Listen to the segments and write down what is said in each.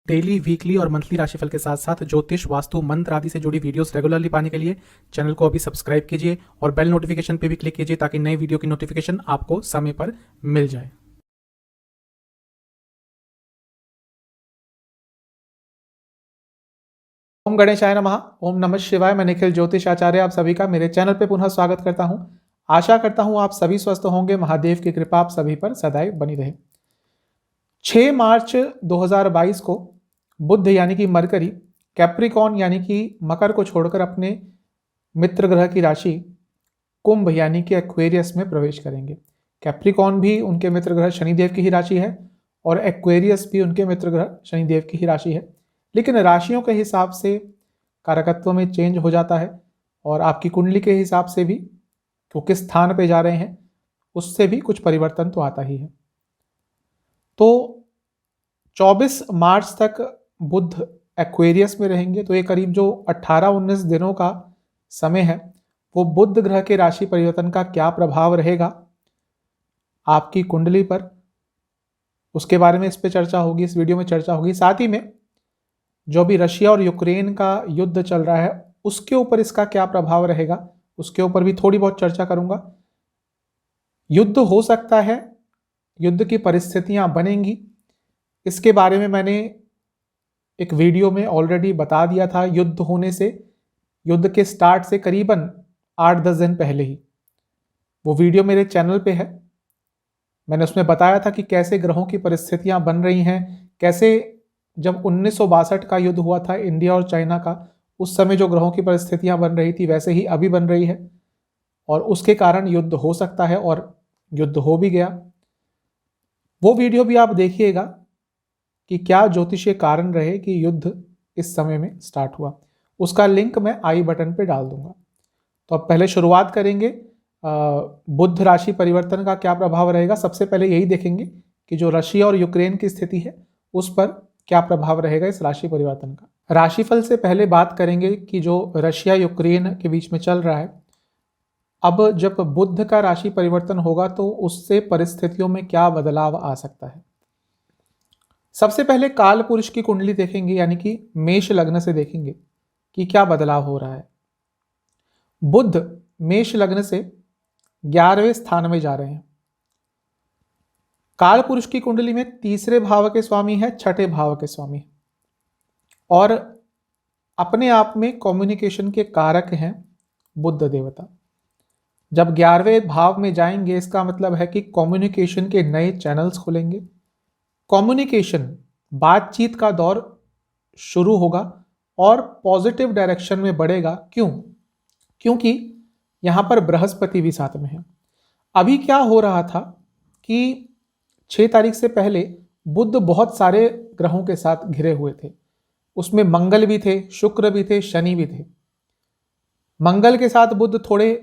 Daily, weekly और monthly राशिफल के साथ साथ ज्योतिष, वास्तु, मंत्र आदि से जुड़ी वीडियोस रेगुलरली पाने के लिए चैनल को अभी सब्सक्राइब कीजिए और बेल नोटिफिकेशन पे भी क्लिक कीजिए ताकि नई वीडियो की नोटिफिकेशन आपको समय पर मिल जाए। ओम गणेशाय नमः। ओम नमः शिवाय। मैं निखिल ज्योतिष आचार्य आप सभी का मेरे चैनल पे पुनः स्वागत करता हूं। आशा करता हूं आप सभी स्वस्थ होंगे। महादेव की कृपा आप सभी पर सदैव बनी रहे। 6 मार्च 2022 को बुध यानी कि मरकरी कैप्रिकॉन यानी कि मकर को छोड़कर अपने मित्र ग्रह की राशि कुंभ यानी कि एक्वेरियस में प्रवेश करेंगे। कैप्रिकॉन भी उनके मित्र ग्रह शनिदेव की ही राशि है और एक्वेरियस भी उनके मित्र ग्रह शनिदेव की ही राशि है, लेकिन राशियों के हिसाब से कारकत्व में चेंज हो जाता है और आपकी कुंडली के हिसाब से भी वो किस स्थान पे जा रहे हैं उससे भी कुछ परिवर्तन तो आता ही है। तो 24 मार्च तक बुध एक्वेरियस में रहेंगे, तो ये करीब जो 18-19 दिनों का समय है वो बुध ग्रह के राशि परिवर्तन का क्या प्रभाव रहेगा आपकी कुंडली पर, उसके बारे में इस पे चर्चा होगी, इस वीडियो में चर्चा होगी। साथ ही में जो भी रशिया और यूक्रेन का युद्ध चल रहा है उसके ऊपर इसका क्या प्रभाव रहेगा उसके ऊपर भी थोड़ी बहुत चर्चा करूंगा। युद्ध हो सकता है, युद्ध की परिस्थितियां बनेंगी, इसके बारे में मैंने एक वीडियो में ऑलरेडी बता दिया था। युद्ध होने से, युद्ध के स्टार्ट से करीबन 8-10 दिन पहले ही वो वीडियो मेरे चैनल पे है। मैंने उसमें बताया था कि कैसे ग्रहों की परिस्थितियां बन रही हैं, कैसे जब 1962 का युद्ध हुआ था इंडिया और चाइना का, उस समय जो ग्रहों की परिस्थितियां बन रही थी वैसे ही अभी बन रही है और उसके कारण युद्ध हो सकता है और युद्ध हो भी गया। वो वीडियो भी आप देखिएगा कि क्या ज्योतिषीय कारण रहे कि युद्ध इस समय में स्टार्ट हुआ, उसका लिंक मैं आई बटन पे डाल दूंगा। तो अब पहले शुरुआत करेंगे बुध राशि परिवर्तन का क्या प्रभाव रहेगा। सबसे पहले यही देखेंगे कि जो रशिया और यूक्रेन की स्थिति है उस पर क्या प्रभाव रहेगा इस राशि परिवर्तन का। राशिफल से पहले बात करेंगे कि जो रशिया यूक्रेन के बीच में चल रहा है, अब जब बुध का राशि परिवर्तन होगा तो उससे परिस्थितियों में क्या बदलाव आ सकता है। सबसे पहले काल पुरुष की कुंडली देखेंगे, यानी कि मेष लग्न से देखेंगे कि क्या बदलाव हो रहा है। बुध मेष लग्न से 11वें स्थान में जा रहे हैं। काल पुरुष की कुंडली में तीसरे भाव के स्वामी है, छठे भाव के स्वामी है और अपने आप में कम्युनिकेशन के कारक हैं बुध देवता। जब 11वें भाव में जाएंगे इसका मतलब है कि कम्युनिकेशन के नए चैनल्स खुलेंगे, कम्युनिकेशन बातचीत का दौर शुरू होगा और पॉजिटिव डायरेक्शन में बढ़ेगा। क्यों? क्योंकि यहां पर बृहस्पति भी साथ में है। अभी क्या हो रहा था कि 6 तारीख से पहले बुध बहुत सारे ग्रहों के साथ घिरे हुए थे, उसमें मंगल भी थे, शुक्र भी थे, शनि भी थे। मंगल के साथ बुध थोड़े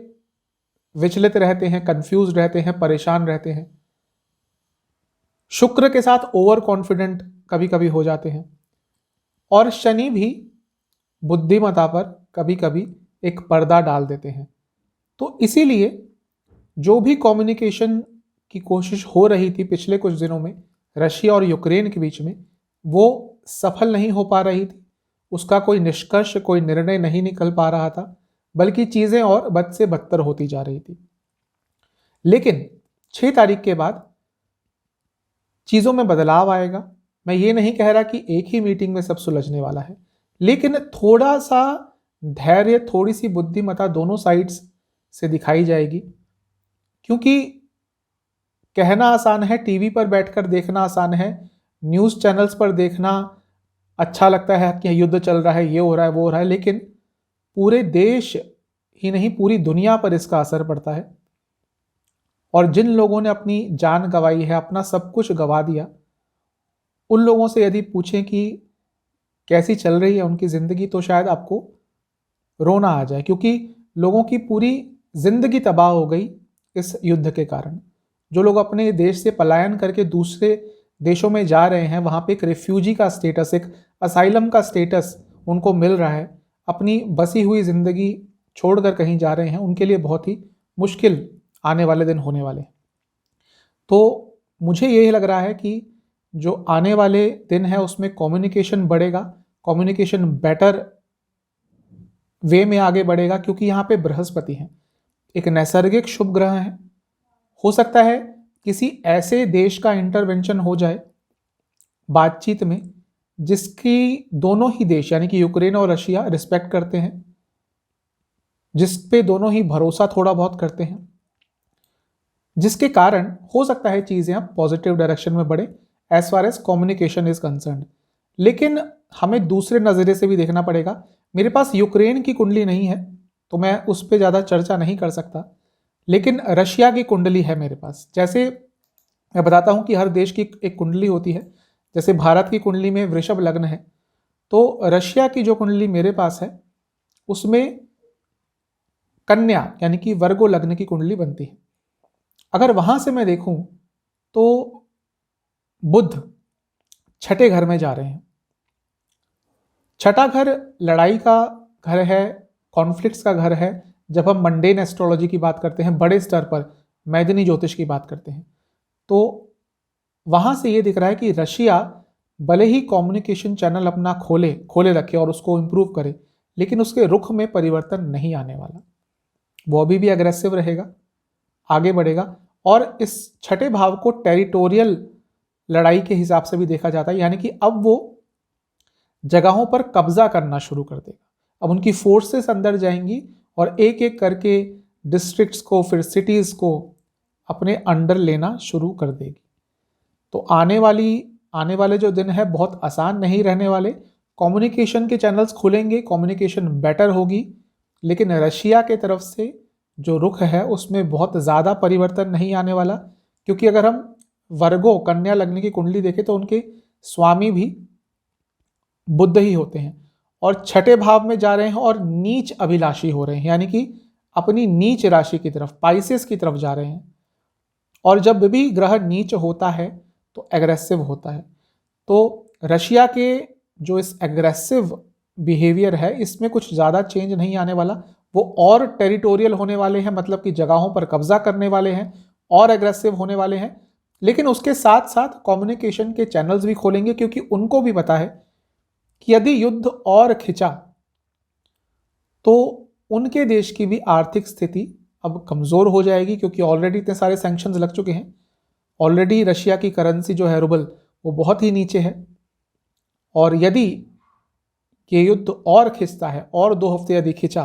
विचलित रहते हैं, कंफ्यूज रहते हैं, परेशान रहते हैं। शुक्र के साथ ओवर कॉन्फिडेंट कभी कभी हो जाते हैं और शनि भी बुद्धिमत्ता पर कभी कभी एक पर्दा डाल देते हैं। तो इसीलिए जो भी कम्युनिकेशन की कोशिश हो रही थी पिछले कुछ दिनों में रशिया और यूक्रेन के बीच में, वो सफल नहीं हो पा रही थी, उसका कोई निष्कर्ष, कोई निर्णय नहीं निकल पा रहा था, बल्कि चीजें और बद से बदतर होती जा रही थी। लेकिन 6 तारीख के बाद चीजों में बदलाव आएगा। मैं ये नहीं कह रहा कि एक ही मीटिंग में सब सुलझने वाला है, लेकिन थोड़ा सा धैर्य, थोड़ी सी बुद्धिमत्ता दोनों साइड्स से दिखाई जाएगी। क्योंकि कहना आसान है, टीवी पर बैठकर देखना आसान है, न्यूज़ चैनल्स पर देखना अच्छा लगता है कि युद्ध चल रहा है, ये हो रहा है, वो हो रहा है, लेकिन पूरे देश ही नहीं पूरी दुनिया पर इसका असर पड़ता है। और जिन लोगों ने अपनी जान गंवाई है, अपना सब कुछ गंवा दिया, उन लोगों से यदि पूछें कि कैसी चल रही है उनकी ज़िंदगी, तो शायद आपको रोना आ जाए, क्योंकि लोगों की पूरी ज़िंदगी तबाह हो गई इस युद्ध के कारण। जो लोग अपने देश से पलायन करके दूसरे देशों में जा रहे हैं, वहाँ पे एक रेफ्यूजी का स्टेटस, एक असाइलम का स्टेटस उनको मिल रहा है, अपनी बसी हुई ज़िंदगी छोड़कर कहीं जा रहे हैं, उनके लिए बहुत ही मुश्किल आने वाले दिन होने वाले हैं। तो मुझे यही लग रहा है कि जो आने वाले दिन है उसमें कम्युनिकेशन बढ़ेगा, कम्युनिकेशन बेटर वे में आगे बढ़ेगा, क्योंकि यहाँ पे बृहस्पति है, एक नैसर्गिक शुभ ग्रह है। हो सकता है किसी ऐसे देश का इंटरवेंशन हो जाए बातचीत में जिसकी दोनों ही देश यानी कि यूक्रेन और रशिया रिस्पेक्ट करते हैं, जिस पे दोनों ही भरोसा थोड़ा बहुत करते हैं, जिसके कारण हो सकता है चीजें अब पॉजिटिव डायरेक्शन में बढ़े as far as communication is concerned. लेकिन हमें दूसरे नजरिए से भी देखना पड़ेगा। मेरे पास यूक्रेन की कुंडली नहीं है तो मैं उस पर ज़्यादा चर्चा नहीं कर सकता, लेकिन रशिया की कुंडली है मेरे पास। जैसे मैं बताता हूँ कि हर देश की एक कुंडली होती है, जैसे भारत की कुंडली में वृषभ लग्न है, तो रशिया की जो कुंडली मेरे पास है उसमें कन्या यानी कि वर्गो लग्न की कुंडली बनती है। अगर वहां से मैं देखूं तो बुध छठे घर में जा रहे हैं। छठा घर लड़ाई का घर है, कॉन्फ्लिक्ट्स का घर है। जब हम मंडेन एस्ट्रोलॉजी की बात करते हैं, बड़े स्तर पर मैदानी ज्योतिष की बात करते हैं, तो वहां से ये दिख रहा है कि रशिया भले ही कम्युनिकेशन चैनल अपना खोले रखे और उसको इंप्रूव करे, लेकिन उसके रुख में परिवर्तन नहीं आने वाला। वो अभी भी अग्रेसिव रहेगा, आगे बढ़ेगा। और इस छठे भाव को टेरिटोरियल लड़ाई के हिसाब से भी देखा जाता है, यानी कि अब वो जगहों पर कब्जा करना शुरू कर देगा। अब उनकी फोर्सेस अंदर जाएंगी और एक एक करके डिस्ट्रिक्ट्स को, फिर सिटीज को अपने अंडर लेना शुरू कर देगी। तो आने वाले जो दिन है बहुत आसान नहीं रहने वाले। कम्युनिकेशन के चैनल्स खुलेंगे, कम्युनिकेशन बेटर होगी, लेकिन रशिया के तरफ से जो रुख है उसमें बहुत ज़्यादा परिवर्तन नहीं आने वाला। क्योंकि अगर हम वर्गो कन्या लग्न की कुंडली देखें तो उनके स्वामी भी बुध ही होते हैं और छठे भाव में जा रहे हैं और नीच अभिलाषी हो रहे हैं, यानी कि अपनी नीच राशि की तरफ, पाइसेस की तरफ जा रहे हैं। और जब भी ग्रह नीच होता है तो एग्रेसिव होता है। तो रशिया के जो इस एग्रेसिव बिहेवियर है इसमें कुछ ज़्यादा चेंज नहीं आने वाला। वो और टेरिटोरियल होने वाले हैं, मतलब कि जगहों पर कब्जा करने वाले हैं और एग्रेसिव होने वाले हैं। लेकिन उसके साथ साथ कम्युनिकेशन के चैनल्स भी खोलेंगे, क्योंकि उनको भी पता है कि यदि युद्ध और खिंचा तो उनके देश की भी आर्थिक स्थिति अब कमज़ोर हो जाएगी, क्योंकि ऑलरेडी इतने सारे सैंक्शंस लग चुके हैं। ऑलरेडी रशिया की करेंसी जो है रूबल, वो बहुत ही नीचे है। और यदि ये युद्ध और खिंचता है और 2 हफ्ते यदि खिंचा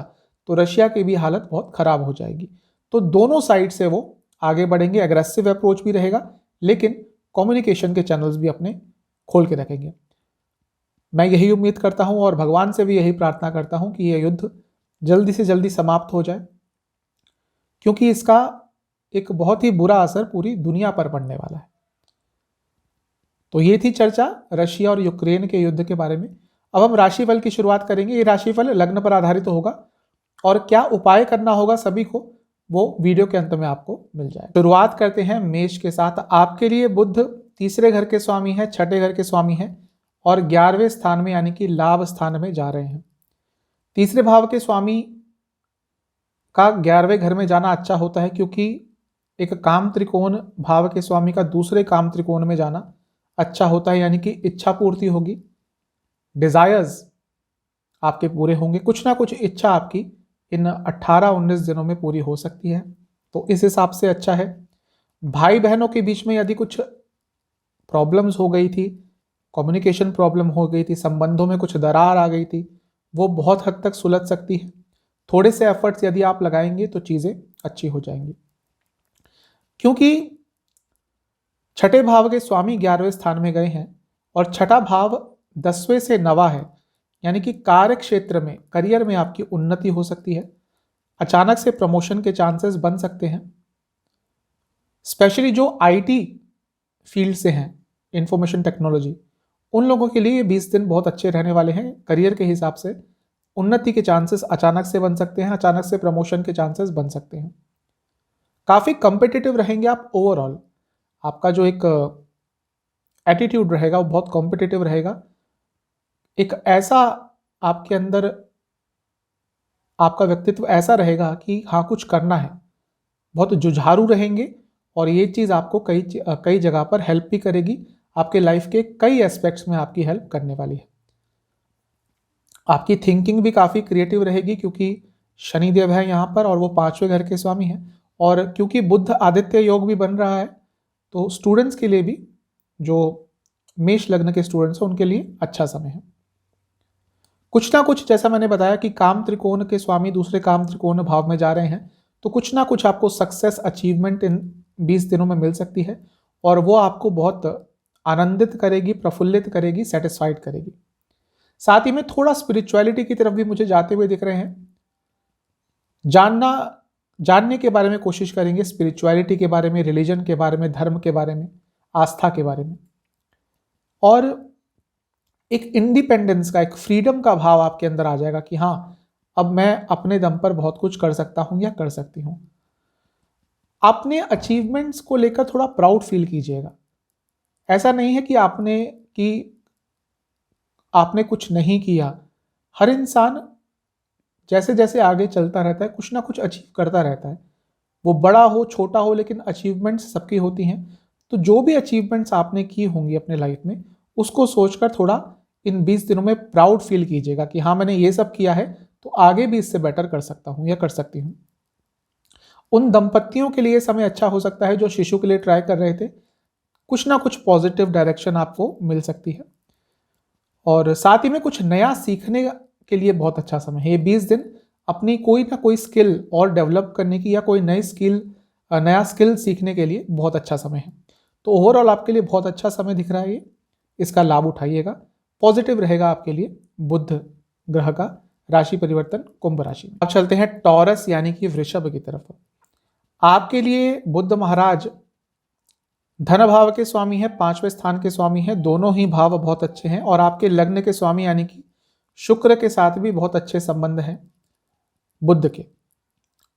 तो रशिया की भी हालत बहुत खराब हो जाएगी। तो दोनों साइड से वो आगे बढ़ेंगे, एग्रेसिव अप्रोच भी रहेगा, लेकिन कम्युनिकेशन के चैनल्स भी अपने खोल के रखेंगे। मैं यही उम्मीद करता हूं और भगवान से भी यही प्रार्थना करता हूं कि यह युद्ध जल्दी से जल्दी समाप्त हो जाए, क्योंकि इसका एक बहुत ही बुरा असर पूरी दुनिया पर पड़ने वाला है। तो ये थी चर्चा रशिया और यूक्रेन के युद्ध के बारे में। अब हम राशिफल की शुरुआत करेंगे। ये राशिफल लग्न पर आधारित होगा और क्या उपाय करना होगा सभी को, वो वीडियो के अंत में आपको मिल जाएगा। शुरुआत करते हैं मेष के साथ। आपके लिए बुध तीसरे घर के स्वामी है, छठे घर के स्वामी है और 11वें स्थान में यानी कि लाभ स्थान में जा रहे हैं। तीसरे भाव के स्वामी का 11वें घर में जाना अच्छा होता है, क्योंकि एक काम त्रिकोण भाव के स्वामी का दूसरे काम त्रिकोण में जाना अच्छा होता है, यानी कि इच्छा पूर्ति होगी, डिजायर्स आपके पूरे होंगे, कुछ ना कुछ इच्छा आपकी इन 18-19 दिनों में पूरी हो सकती है। तो इस हिसाब से अच्छा है। भाई बहनों के बीच में यदि कुछ प्रॉब्लम्स हो गई थी, कम्युनिकेशन प्रॉब्लम हो गई थी, संबंधों में कुछ दरार आ गई थी, वो बहुत हद तक सुलझ सकती है। थोड़े से एफर्ट्स यदि आप लगाएंगे तो चीज़ें अच्छी हो जाएंगी, क्योंकि छठे भाव के स्वामी 11वें स्थान में गए हैं और छठा भाव 10वें से 9वां है, यानी कि कार्य क्षेत्र में, करियर में आपकी उन्नति हो सकती है। अचानक से प्रमोशन के चांसेस बन सकते हैं। स्पेशली जो आईटी फील्ड से हैं, इंफॉर्मेशन टेक्नोलॉजी, उन लोगों के लिए 20 दिन बहुत अच्छे रहने वाले हैं। करियर के हिसाब से उन्नति के चांसेस अचानक से बन सकते हैं, अचानक से प्रमोशन के चांसेस बन सकते हैं। काफ़ी कॉम्पिटिटिव रहेंगे आप ओवरऑल। आपका जो एक एटीट्यूड रहेगा वो बहुत कॉम्पिटिटिव रहेगा। एक ऐसा आपके अंदर आपका व्यक्तित्व ऐसा रहेगा कि हाँ कुछ करना है, बहुत जुझारू रहेंगे और ये चीज़ आपको कई जगह पर हेल्प भी करेगी। आपके लाइफ के कई एस्पेक्ट्स में आपकी हेल्प करने वाली है। आपकी थिंकिंग भी काफ़ी क्रिएटिव रहेगी क्योंकि शनिदेव है यहाँ पर और वो 5वें घर के स्वामी हैं, और क्योंकि बुध आदित्य योग भी बन रहा है तो स्टूडेंट्स के लिए भी, जो मेष लग्न के स्टूडेंट्स हैं उनके लिए अच्छा समय है। कुछ ना कुछ, जैसा मैंने बताया कि काम त्रिकोण के स्वामी दूसरे काम त्रिकोण भाव में जा रहे हैं, तो कुछ ना कुछ आपको सक्सेस अचीवमेंट इन 20 दिनों में मिल सकती है और वो आपको बहुत आनंदित करेगी, प्रफुल्लित करेगी, सेटिस्फाइड करेगी। साथ ही में थोड़ा स्पिरिचुअलिटी की तरफ भी मुझे जाते हुए दिख रहे हैं। जानने के बारे में कोशिश करेंगे, स्पिरिचुअलिटी के बारे में, रिलीजन के बारे में, धर्म के बारे में, आस्था के बारे में, और एक इंडिपेंडेंस का, एक फ्रीडम का भाव आपके अंदर आ जाएगा कि हाँ, अब मैं अपने दम पर बहुत कुछ कर सकता हूं या कर सकती हूं। अपने अचीवमेंट्स को लेकर थोड़ा प्राउड फील कीजिएगा। ऐसा नहीं है कि आपने कुछ नहीं किया। हर इंसान जैसे जैसे आगे चलता रहता है कुछ ना कुछ अचीव करता रहता है, वो बड़ा हो छोटा हो, लेकिन अचीवमेंट्स सबकी होती हैं। तो जो भी अचीवमेंट्स आपने की होंगी अपने लाइफ में, उसको सोचकर थोड़ा इन 20 दिनों में प्राउड फील कीजिएगा कि हाँ, मैंने ये सब किया है तो आगे भी इससे बेटर कर सकता हूँ या कर सकती हूँ। उन दंपत्तियों के लिए समय अच्छा हो सकता है जो शिशु के लिए ट्राई कर रहे थे, कुछ ना कुछ पॉजिटिव डायरेक्शन आपको मिल सकती है। और साथ ही में कुछ नया सीखने के लिए बहुत अच्छा समय है। ये 20 दिन अपनी कोई ना कोई स्किल और डेवलप करने की या कोई नया स्किल सीखने के लिए बहुत अच्छा समय है। तो ओवरऑल आपके लिए बहुत अच्छा समय दिख रहा है ये, इसका लाभ उठाइएगा। पॉजिटिव रहेगा आपके लिए बुध ग्रह का राशि परिवर्तन कुंभ राशि। अब चलते हैं टॉरस यानी कि वृषभ की तरफ। आपके लिए बुध महाराज धन भाव के स्वामी है, 5वें स्थान के स्वामी है, दोनों ही भाव बहुत अच्छे हैं और आपके लग्न के स्वामी यानी कि शुक्र के साथ भी बहुत अच्छे संबंध हैं बुध के,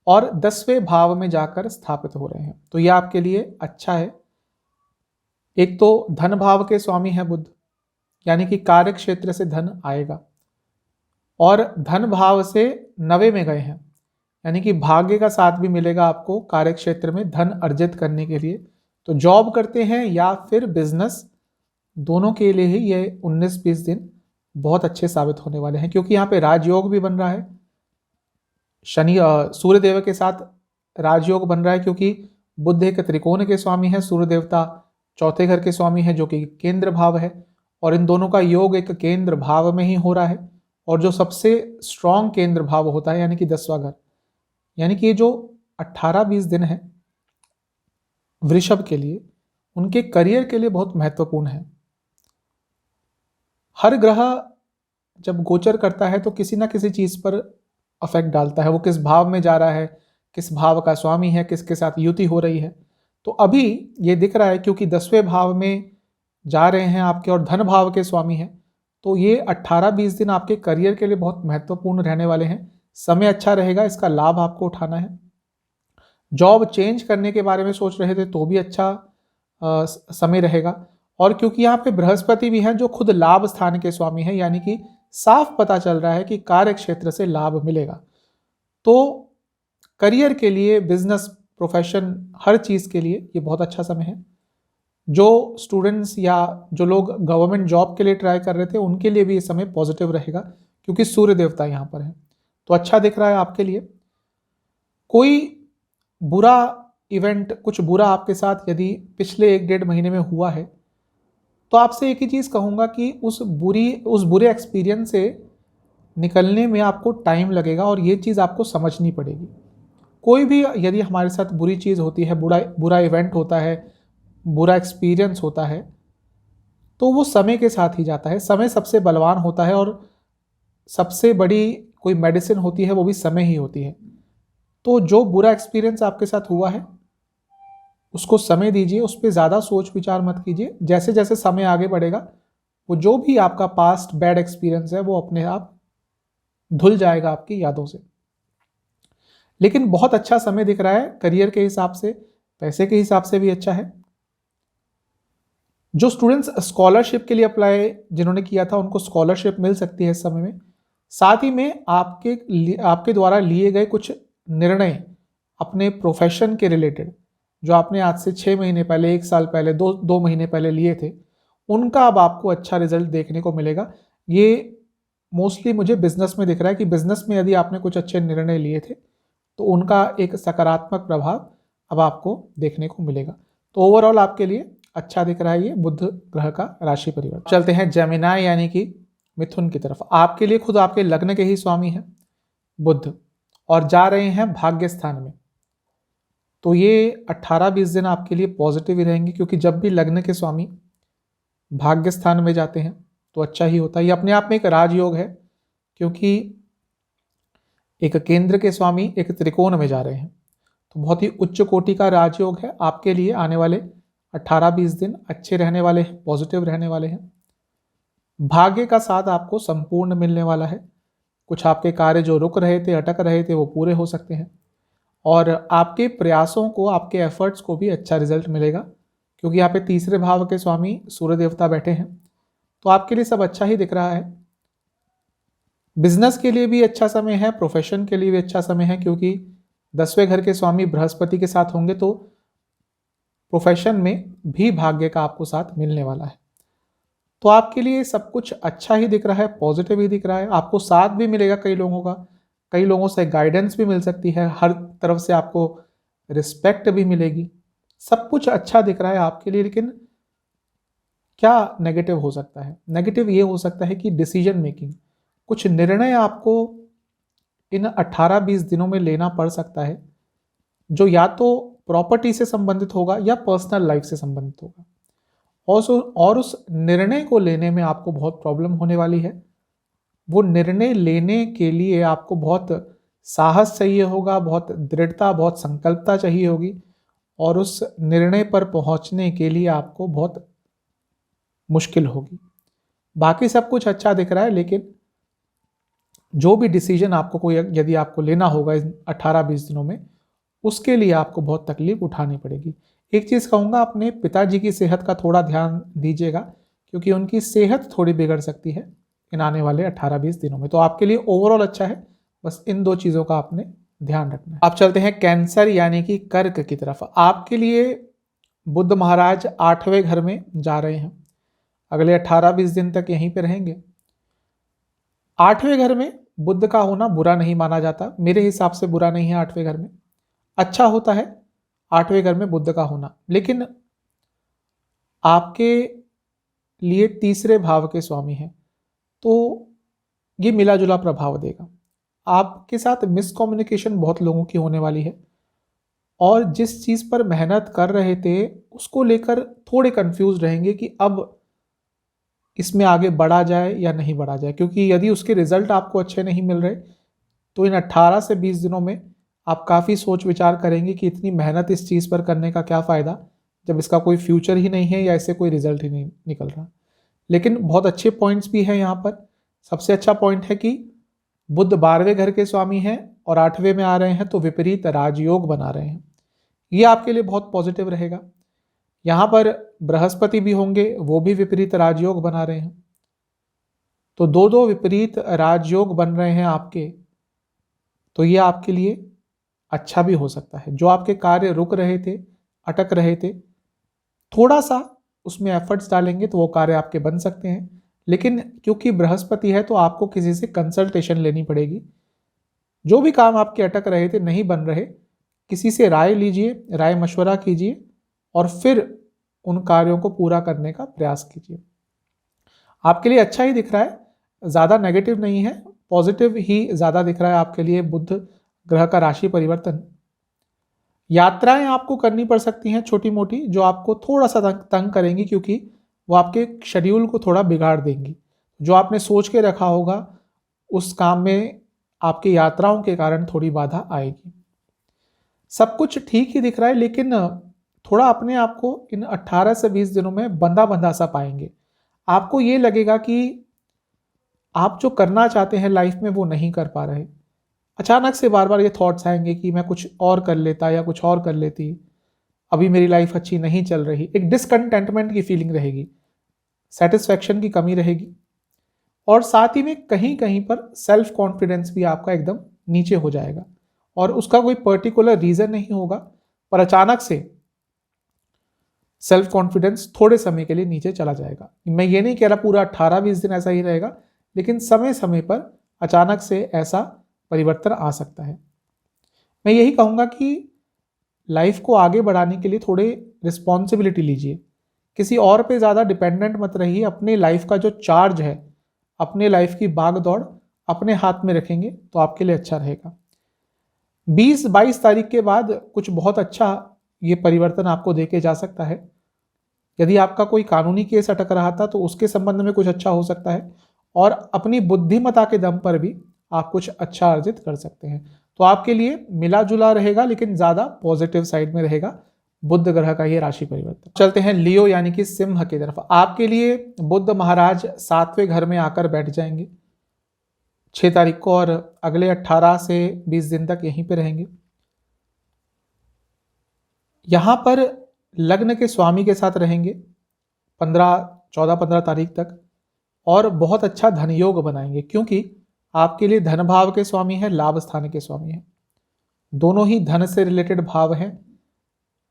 और 10वें भाव में जाकर स्थापित हो रहे हैं। तो यह आपके लिए अच्छा है। एक तो धन भाव के स्वामी है बुध, यानी कि कार्य क्षेत्र से धन आएगा, और धन भाव से 9वें में गए हैं, यानी कि भाग्य का साथ भी मिलेगा आपको कार्य क्षेत्र में धन अर्जित करने के लिए। तो जॉब करते हैं या फिर बिजनेस, दोनों के लिए ही ये 19-20 दिन बहुत अच्छे साबित होने वाले हैं, क्योंकि यहाँ पे राजयोग भी बन रहा है। सूर्य देव के साथ राजयोग बन रहा है, क्योंकि बुध एक त्रिकोण के स्वामी है, सूर्य देवता 4थे घर के स्वामी है जो कि केंद्र भाव है, और इन दोनों का योग एक केंद्र भाव में ही हो रहा है। और जो सबसे स्ट्रॉन्ग केंद्र भाव होता है यानी कि 10वां घर, यानी कि ये जो 18-20 दिन है वृषभ के लिए, उनके करियर के लिए बहुत महत्वपूर्ण है। हर ग्रह जब गोचर करता है तो किसी ना किसी चीज पर अफेक्ट डालता है। वो किस भाव में जा रहा है, किस भाव का स्वामी है, किसके साथ युति हो रही है। तो अभी ये दिख रहा है क्योंकि 10वें भाव में जा रहे हैं आपके और धन भाव के स्वामी हैं, तो ये 18-20 दिन आपके करियर के लिए बहुत महत्वपूर्ण रहने वाले हैं। समय अच्छा रहेगा, इसका लाभ आपको उठाना है। जॉब चेंज करने के बारे में सोच रहे थे तो भी अच्छा समय रहेगा। और क्योंकि यहाँ पे बृहस्पति भी हैं जो खुद लाभ स्थान के स्वामी हैं, यानी कि साफ पता चल रहा है कि कार्य क्षेत्र से लाभ मिलेगा। तो करियर के लिए, बिजनेस, प्रोफेशन, हर चीज़ के लिए ये बहुत अच्छा समय है। जो स्टूडेंट्स या जो लोग गवर्नमेंट जॉब के लिए ट्राई कर रहे थे उनके लिए भी ये समय पॉजिटिव रहेगा, क्योंकि सूर्य देवता यहाँ पर है, तो अच्छा दिख रहा है आपके लिए। कोई बुरा इवेंट, कुछ बुरा आपके साथ यदि पिछले 1-1.5 महीने में हुआ है, तो आपसे एक ही चीज़ कहूँगा कि उस बुरे एक्सपीरियंस से निकलने में आपको टाइम लगेगा और ये चीज़ आपको समझनी पड़ेगी। कोई भी यदि हमारे साथ बुरी चीज़ होती है, बुरा इवेंट होता है, बुरा एक्सपीरियंस होता है, तो वो समय के साथ ही जाता है। समय सबसे बलवान होता है और सबसे बड़ी कोई मेडिसिन होती है वो भी समय ही होती है। तो जो बुरा एक्सपीरियंस आपके साथ हुआ है उसको समय दीजिए, उस पर ज़्यादा सोच विचार मत कीजिए। जैसे जैसे समय आगे बढ़ेगा वो जो भी आपका पास्ट बैड एक्सपीरियंस है वो अपने आप धुल जाएगा आपकी यादों से। लेकिन बहुत अच्छा समय दिख रहा है करियर के हिसाब से, पैसे के हिसाब से भी अच्छा है। जो स्टूडेंट्स स्कॉलरशिप के लिए अप्लाई जिन्होंने किया था उनको स्कॉलरशिप मिल सकती है इस समय में। साथ ही में आपके द्वारा लिए गए कुछ निर्णय अपने प्रोफेशन के रिलेटेड, जो आपने आज से 6 महीने पहले, 1 साल पहले, 2 महीने पहले लिए थे, उनका अब आपको अच्छा रिजल्ट देखने को मिलेगा। ये मोस्टली मुझे बिजनेस में दिख रहा है कि बिजनेस में यदि आपने कुछ अच्छे निर्णय लिए थे तो उनका एक सकारात्मक प्रभाव अब आपको देखने को मिलेगा। तो ओवरऑल आपके लिए अच्छा दिख रहा है ये बुध ग्रह का राशि परिवर्तन। चलते हैं जेमिनाई यानी कि मिथुन की तरफ। आपके लिए खुद आपके लग्न के ही स्वामी हैं बुध और जा रहे हैं भाग्य स्थान में। तो ये 18-20 दिन आपके लिए पॉजिटिव ही रहेंगे, क्योंकि जब भी लग्न के स्वामी भाग्य स्थान में जाते हैं तो अच्छा ही होता है। ये अपने आप में एक राजयोग है, क्योंकि एक केंद्र के स्वामी एक त्रिकोण में जा रहे हैं, तो बहुत ही उच्च कोटि का राजयोग है। आपके लिए आने वाले 18-20 दिन अच्छे रहने वाले हैं, पॉजिटिव रहने वाले हैं। भाग्य का साथ आपको संपूर्ण मिलने वाला है। कुछ आपके कार्य जो रुक रहे थे, अटक रहे थे, वो पूरे हो सकते हैं और आपके प्रयासों को, आपके एफर्ट्स को भी अच्छा रिजल्ट मिलेगा, क्योंकि यहाँ पे तीसरे भाव के स्वामी सूर्य देवता बैठे हैं। तो आपके लिए सब अच्छा ही दिख रहा है। बिजनेस के लिए भी अच्छा समय है, प्रोफेशन के लिए भी अच्छा समय है, क्योंकि 10वें घर के स्वामी बृहस्पति के साथ होंगे तो प्रोफेशन में भी भाग्य का आपको साथ मिलने वाला है। तो आपके लिए सब कुछ अच्छा ही दिख रहा है, पॉजिटिव ही दिख रहा है। आपको साथ भी मिलेगा कई लोगों का, कई लोगों से गाइडेंस भी मिल सकती है, हर तरफ से आपको रिस्पेक्ट भी मिलेगी। सब कुछ अच्छा दिख रहा है आपके लिए। लेकिन क्या नेगेटिव हो सकता है? नेगेटिव ये हो सकता है कि डिसीजन मेकिंग, कुछ निर्णय आपको इन 18-20 दिनों में लेना पड़ सकता है, जो या तो प्रॉपर्टी से संबंधित होगा या पर्सनल लाइफ से संबंधित होगा। और उस निर्णय को लेने में आपको बहुत प्रॉब्लम होने वाली है। वो निर्णय लेने के लिए आपको बहुत साहस चाहिए होगा, बहुत दृढ़ता, बहुत संकल्पता चाहिए होगी, और उस निर्णय पर पहुंचने के लिए आपको बहुत मुश्किल होगी। बाकी सब कुछ अच्छा दिख रहा है, लेकिन जो भी डिसीजन आपको कोई यदि आपको लेना होगा इन 18-20 दिनों में, उसके लिए आपको बहुत तकलीफ उठानी पड़ेगी। एक चीज़ कहूँगा, अपने पिताजी की सेहत का थोड़ा ध्यान दीजिएगा, क्योंकि उनकी सेहत थोड़ी बिगड़ सकती है इन आने वाले 18-20 दिनों में। तो आपके लिए ओवरऑल अच्छा है, बस इन 2 चीज़ों का आपने ध्यान रखना है। आप चलते हैं कैंसर यानी कि कर्क की तरफ। आपके लिए बुध महाराज 8वें घर में जा रहे हैं, अगले 18-20 दिन तक यहीं पे रहेंगे। 8वें घर में बुध का होना बुरा नहीं माना जाता, मेरे हिसाब से बुरा नहीं है। 8वें घर में अच्छा होता है 8वें घर में बुध का होना, लेकिन आपके लिए तीसरे भाव के स्वामी हैं, तो ये मिला जुला प्रभाव देगा। आपके साथ मिसकम्युनिकेशन बहुत लोगों की होने वाली है, और जिस चीज़ पर मेहनत कर रहे थे उसको लेकर थोड़े कंफ्यूज रहेंगे कि अब इसमें आगे बढ़ा जाए या नहीं बढ़ा जाए, क्योंकि यदि उसके रिजल्ट आपको अच्छे नहीं मिल रहे तो इन 18 से 20 दिनों में आप काफ़ी सोच विचार करेंगे कि इतनी मेहनत इस चीज़ पर करने का क्या फ़ायदा, जब इसका कोई फ्यूचर ही नहीं है या इससे कोई रिजल्ट ही नहीं निकल रहा। लेकिन बहुत अच्छे पॉइंट्स भी हैं यहाँ पर। सबसे अच्छा पॉइंट है कि बुध 12वें घर के स्वामी हैं और 8वें में आ रहे हैं, तो विपरीत राजयोग बना रहे हैं। ये आपके लिए बहुत पॉजिटिव रहेगा। यहाँ पर बृहस्पति भी होंगे, वो भी विपरीत राजयोग बना रहे हैं, तो 2 विपरीत राजयोग बन रहे हैं आपके। तो ये आपके लिए अच्छा भी हो सकता है। जो आपके कार्य रुक रहे थे, अटक रहे थे, थोड़ा सा उसमें एफर्ट्स डालेंगे तो वो कार्य आपके बन सकते हैं। लेकिन क्योंकि बृहस्पति है तो आपको किसी से कंसल्टेशन लेनी पड़ेगी। जो भी काम आपके अटक रहे थे, नहीं बन रहे, किसी से राय लीजिए, राय मशवरा कीजिए और फिर उन कार्यों को पूरा करने का प्रयास कीजिए। आपके लिए अच्छा ही दिख रहा है, ज़्यादा नेगेटिव नहीं है, पॉजिटिव ही ज़्यादा दिख रहा है आपके लिए बुध ग्रह का राशि परिवर्तन। यात्राएं आपको करनी पड़ सकती हैं छोटी मोटी, जो आपको थोड़ा सा तंग करेंगी, क्योंकि वो आपके शेड्यूल को थोड़ा बिगाड़ देंगी। जो आपने सोच के रखा होगा उस काम में आपकी यात्राओं के कारण थोड़ी बाधा आएगी। सब कुछ ठीक ही दिख रहा है, लेकिन थोड़ा अपने आप को इन 18 से 20 दिनों में बंधा बंधा सा पाएंगे। आपको ये लगेगा कि आप जो करना चाहते हैं लाइफ में वो नहीं कर पा रहे। अचानक से बार बार ये थॉट्स आएंगे कि मैं कुछ और कर लेता या कुछ और कर लेती, अभी मेरी लाइफ अच्छी नहीं चल रही। एक डिसकंटेंटमेंट की फीलिंग रहेगी, सेटिस्फैक्शन की कमी रहेगी, और साथ ही में कहीं कहीं पर सेल्फ कॉन्फिडेंस भी आपका एकदम नीचे हो जाएगा। और उसका कोई पर्टिकुलर रीज़न नहीं होगा, पर अचानक से सेल्फ कॉन्फिडेंस थोड़े समय के लिए नीचे चला जाएगा। मैं ये नहीं कह रहा पूरा 18-20 दिन ऐसा ही रहेगा, लेकिन समय समय पर अचानक से ऐसा परिवर्तन आ सकता है। मैं यही कहूँगा कि लाइफ को आगे बढ़ाने के लिए थोड़े रिस्पॉन्सिबिलिटी लीजिए, किसी और पे ज़्यादा डिपेंडेंट मत रहिए। अपने लाइफ का जो चार्ज है, अपने लाइफ की भाग दौड़ अपने हाथ में रखेंगे तो आपके लिए अच्छा रहेगा। 20-22 तारीख के बाद कुछ बहुत अच्छा ये परिवर्तन आपको देके जा सकता है। यदि आपका कोई कानूनी केस अटक रहा था तो उसके संबंध में कुछ अच्छा हो सकता है, और अपनी बुद्धिमत्ता के दम पर भी आप कुछ अच्छा अर्जित कर सकते हैं। तो आपके लिए मिला जुला रहेगा, लेकिन ज़्यादा पॉजिटिव साइड में रहेगा बुध ग्रह का ये राशि परिवर्तन। चलते हैं लियो यानी कि सिंह की तरफ। आपके लिए बुध महाराज 7वें घर में आकर बैठ जाएंगे 6 तारीख को, और अगले 18 से 20 दिन तक यहीं पे रहेंगे। यहां पर लग्न के स्वामी के साथ रहेंगे 14-15 तारीख तक, और बहुत अच्छा धन योग बनाएंगे, क्योंकि आपके लिए धन भाव के स्वामी है, लाभ स्थान के स्वामी है। दोनों ही धन से रिलेटेड भाव हैं,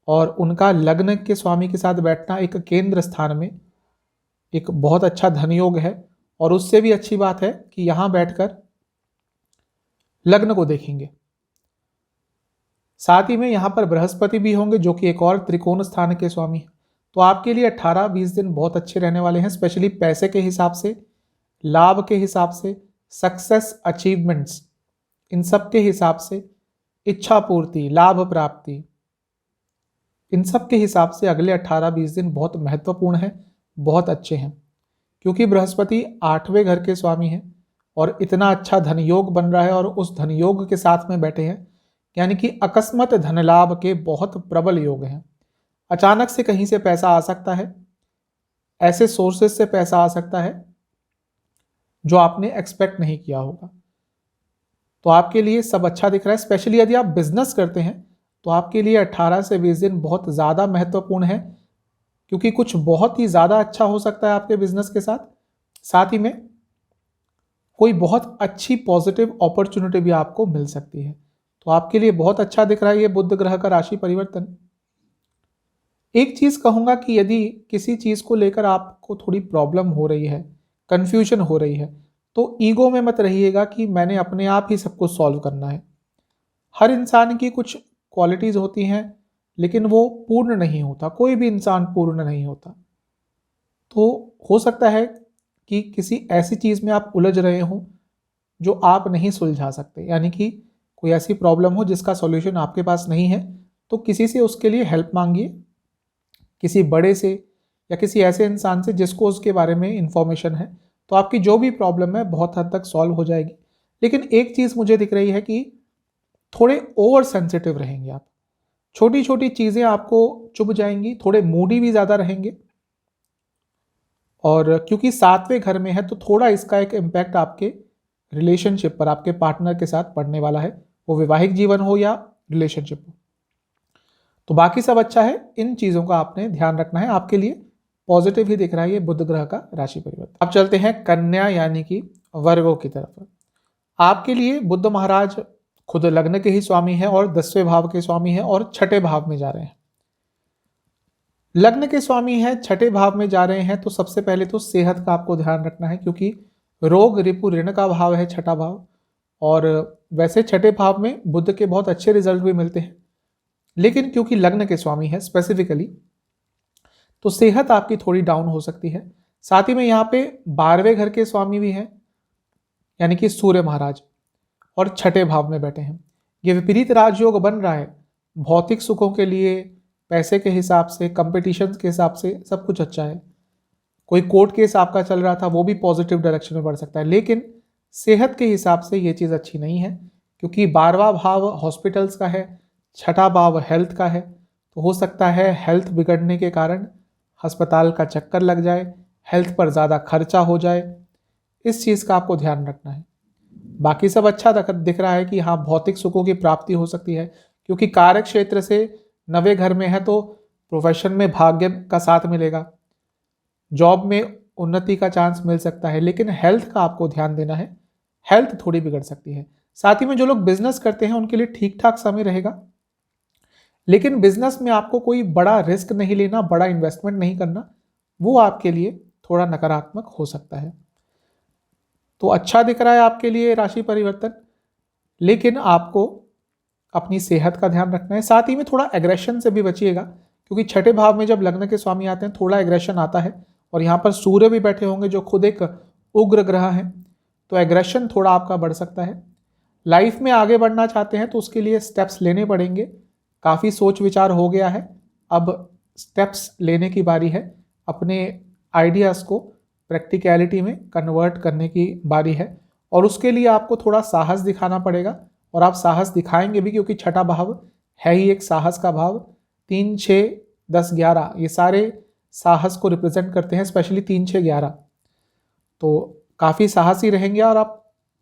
और उनका लग्न के स्वामी के साथ बैठना एक केंद्र स्थान में एक बहुत अच्छा धन योग है। और उससे भी अच्छी बात है कि यहां बैठकर लग्न को देखेंगे। साथ ही में यहां पर बृहस्पति भी होंगे, जो कि एक और त्रिकोण स्थान के स्वामी हैं। तो आपके लिए 18-20 दिन बहुत अच्छे रहने वाले हैं, स्पेशली पैसे के हिसाब से, लाभ के हिसाब से, सक्सेस अचीवमेंट्स, इन सब के हिसाब से, इच्छा पूर्ति, लाभ प्राप्ति, इन सब के हिसाब से अगले 18-20 दिन बहुत महत्वपूर्ण हैं, बहुत अच्छे हैं। क्योंकि बृहस्पति 8वें घर के स्वामी हैं और इतना अच्छा धन योग बन रहा है, और उस धन योग के साथ में बैठे हैं, यानी कि अकस्मात धन लाभ के बहुत प्रबल योग हैं। अचानक से कहीं से पैसा आ सकता है, ऐसे सोर्सेस से पैसा आ सकता है जो आपने एक्सपेक्ट नहीं किया होगा। तो आपके लिए सब अच्छा दिख रहा है। स्पेशली यदि आप बिजनेस करते हैं तो आपके लिए 18 से 20 दिन बहुत ज़्यादा महत्वपूर्ण है, क्योंकि कुछ बहुत ही ज़्यादा अच्छा हो सकता है आपके बिजनेस के साथ। साथ ही में कोई बहुत अच्छी पॉजिटिव अपॉर्चुनिटी भी आपको मिल सकती है। तो आपके लिए बहुत अच्छा दिख रहा है ये बुध ग्रह का राशि परिवर्तन। एक चीज़ कहूँगा कि यदि किसी चीज़ को लेकर आपको थोड़ी प्रॉब्लम हो रही है, कन्फ्यूजन हो रही है, तो ईगो में मत रहिएगा कि मैंने अपने आप ही सब कुछ सॉल्व करना है। हर इंसान की कुछ क्वालिटीज़ होती हैं, लेकिन वो पूर्ण नहीं होता, कोई भी इंसान पूर्ण नहीं होता। तो हो सकता है कि किसी ऐसी चीज़ में आप उलझ रहे हों जो आप नहीं सुलझा सकते, यानी कि कोई ऐसी प्रॉब्लम हो जिसका सॉल्यूशन आपके पास नहीं है, तो किसी से उसके लिए हेल्प मांगिए, किसी बड़े से या किसी ऐसे इंसान से जिसको उसके बारे में इंफॉर्मेशन है। तो आपकी जो भी प्रॉब्लम है बहुत हद तक सॉल्व हो जाएगी। लेकिन एक चीज़ मुझे दिख रही है कि थोड़े ओवर सेंसिटिव रहेंगे आप, छोटी छोटी चीज़ें आपको चुभ जाएंगी, थोड़े मूडी भी ज़्यादा रहेंगे, और क्योंकि 7वें घर में है तो थोड़ा इसका एक इम्पैक्ट आपके रिलेशनशिप पर, आपके पार्टनर के साथ पड़ने वाला है, वो वैवाहिक जीवन हो या रिलेशनशिप हो। तो बाकी सब अच्छा है, इन चीज़ों का आपने ध्यान रखना है। आपके लिए पॉजिटिव ही दिख रहा है ये बुध ग्रह का राशि परिवर्तन। अब चलते हैं कन्या यानी कि वर्गों की तरफ। आपके लिए बुध महाराज खुद लग्न के ही स्वामी हैं और 10वें भाव के स्वामी हैं, और 6ठे भाव में जा रहे हैं। लग्न के स्वामी हैं, 6ठे भाव में जा रहे हैं, तो सबसे पहले तो सेहत का आपको ध्यान रखना है, क्योंकि रोग रिपु ऋण का भाव है 6ठा भाव। और वैसे 6ठे भाव में बुध के बहुत अच्छे रिजल्ट भी मिलते हैं, लेकिन क्योंकि लग्न के स्वामी है स्पेसिफिकली, तो सेहत आपकी थोड़ी डाउन हो सकती है। साथ ही में यहाँ पे 12वें घर के स्वामी भी हैं, यानी कि सूर्य महाराज, और 6ठे भाव में बैठे हैं। ये विपरीत राजयोग बन रहा है। भौतिक सुखों के लिए, पैसे के हिसाब से, कंपटीशन के हिसाब से सब कुछ अच्छा है। कोई कोर्ट केस आपका चल रहा था, वो भी पॉजिटिव डायरेक्शन में बढ़ सकता है। लेकिन सेहत के हिसाब से ये चीज़ अच्छी नहीं है, क्योंकि 12वां भाव हॉस्पिटल्स का है, 6ठा भाव हेल्थ का है। तो हो सकता है हेल्थ बिगड़ने के कारण अस्पताल का चक्कर लग जाए, हेल्थ पर ज़्यादा खर्चा हो जाए। इस चीज़ का आपको ध्यान रखना है। बाकी सब अच्छा दिख रहा है कि हाँ, भौतिक सुखों की प्राप्ति हो सकती है, क्योंकि कार्य क्षेत्र से 9वें घर में है, तो प्रोफेशन में भाग्य का साथ मिलेगा, जॉब में उन्नति का चांस मिल सकता है। लेकिन हेल्थ का आपको ध्यान देना है, हेल्थ थोड़ी बिगड़ सकती है। साथ ही में जो लोग बिजनेस करते हैं उनके लिए ठीक ठाक समय रहेगा, लेकिन बिजनेस में आपको कोई बड़ा रिस्क नहीं लेना, बड़ा इन्वेस्टमेंट नहीं करना, वो आपके लिए थोड़ा नकारात्मक हो सकता है। तो अच्छा दिख रहा है आपके लिए राशि परिवर्तन, लेकिन आपको अपनी सेहत का ध्यान रखना है। साथ ही में थोड़ा एग्रेशन से भी बचिएगा, क्योंकि छठे भाव में जब लग्न के स्वामी आते हैं थोड़ा एग्रेशन आता है, और यहाँ पर सूर्य भी बैठे होंगे जो खुद एक उग्र ग्रह है, तो एग्रेशन थोड़ा आपका बढ़ सकता है। लाइफ में आगे बढ़ना चाहते हैं तो उसके लिए स्टेप्स लेने पड़ेंगे। काफ़ी सोच विचार हो गया है, अब स्टेप्स लेने की बारी है। अपने आइडियाज़ को प्रैक्टिकलिटी में कन्वर्ट करने की बारी है, और उसके लिए आपको थोड़ा साहस दिखाना पड़ेगा, और आप साहस दिखाएंगे भी, क्योंकि छठा भाव है ही एक साहस का भाव। 3, 6, 10, 11 ये सारे साहस को रिप्रेजेंट करते हैं, स्पेशली 3, 6, 11। तो काफ़ी साहसी रहेंगे और आप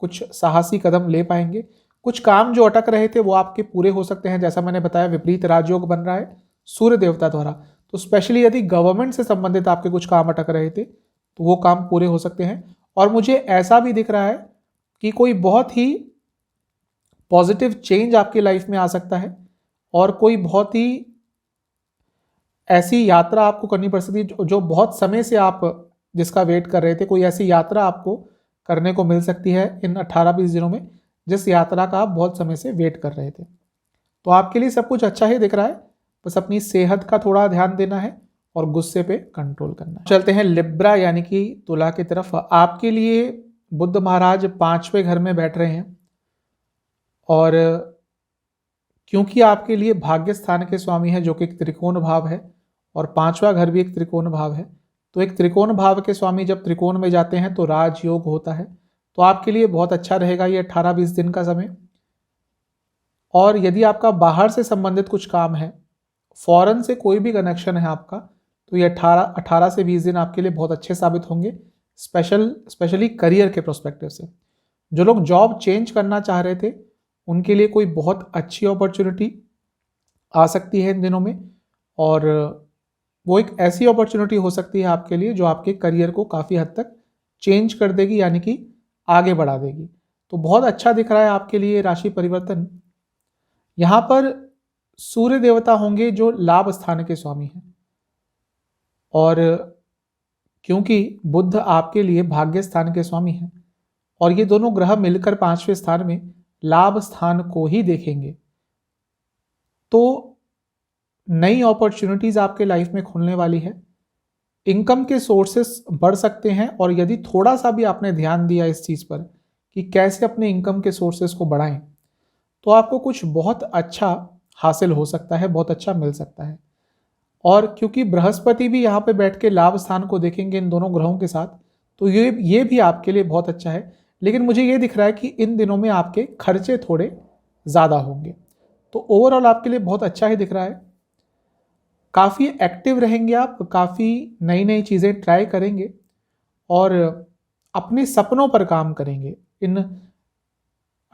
कुछ साहसी कदम ले पाएंगे। कुछ काम जो अटक रहे थे वो आपके पूरे हो सकते हैं। जैसा मैंने बताया, विपरीत राजयोग बन रहा है सूर्य देवता द्वारा, तो स्पेशली यदि गवर्नमेंट से संबंधित आपके कुछ काम अटक रहे थे तो वो काम पूरे हो सकते हैं। और मुझे ऐसा भी दिख रहा है कि कोई बहुत ही पॉजिटिव चेंज आपकी लाइफ में आ सकता है, और कोई बहुत ही ऐसी यात्रा आपको करनी पड़ सकती है जो बहुत समय से आप जिसका वेट कर रहे थे। कोई ऐसी यात्रा आपको करने को मिल सकती है इन 18-20 दिनों में, जिस यात्रा का आप बहुत समय से वेट कर रहे थे। तो आपके लिए सब कुछ अच्छा ही दिख रहा है, बस अपनी सेहत का थोड़ा ध्यान देना है और गुस्से पे कंट्रोल करना है। चलते हैं लिब्रा यानी कि तुला की तरफ। आपके लिए बुध महाराज 5वें घर में बैठ रहे हैं, और क्योंकि आपके लिए भाग्य स्थान के स्वामी है जो कि एक त्रिकोण भाव है, और 5वां घर भी एक त्रिकोण भाव है, तो एक त्रिकोण भाव के स्वामी जब त्रिकोण में जाते हैं तो राजयोग होता है। तो आपके लिए बहुत अच्छा रहेगा ये 18-20 दिन का समय। और यदि आपका बाहर से संबंधित कुछ काम है, फॉरेन से कोई भी कनेक्शन है आपका, तो ये 18 से 20 दिन आपके लिए बहुत अच्छे साबित होंगे, स्पेशली करियर के प्रोस्पेक्टिव से। जो लोग जॉब चेंज करना चाह रहे थे उनके लिए कोई बहुत अच्छी अपॉर्चुनिटी आ सकती है इन दिनों में, और वो एक ऐसी अपॉर्चुनिटी हो सकती है आपके लिए जो आपके करियर को काफ़ी हद तक चेंज कर देगी, यानी कि आगे बढ़ा देगी। तो बहुत अच्छा दिख रहा है आपके लिए राशि परिवर्तन। यहाँ पर सूर्य देवता होंगे जो लाभ स्थान के स्वामी हैं, और क्योंकि बुध आपके लिए भाग्य स्थान के स्वामी हैं, और ये दोनों ग्रह मिलकर 5वें स्थान में लाभ स्थान को ही देखेंगे, तो नई अपॉर्चुनिटीज आपके लाइफ में खुलने वाली है। इनकम के सोर्सेस बढ़ सकते हैं, और यदि थोड़ा सा भी आपने ध्यान दिया इस चीज़ पर कि कैसे अपने इनकम के सोर्सेस को बढ़ाएं, तो आपको कुछ बहुत अच्छा हासिल हो सकता है, बहुत अच्छा मिल सकता है। और क्योंकि बृहस्पति भी यहाँ पे बैठ के लाभ स्थान को देखेंगे इन दोनों ग्रहों के साथ, तो ये भी आपके लिए बहुत अच्छा है। लेकिन मुझे ये दिख रहा है कि इन दिनों में आपके खर्चे थोड़े ज़्यादा होंगे। तो ओवरऑल आपके लिए बहुत अच्छा ही दिख रहा है। काफ़ी एक्टिव रहेंगे आप, काफ़ी नई नई चीज़ें ट्राई करेंगे, और अपने सपनों पर काम करेंगे। इन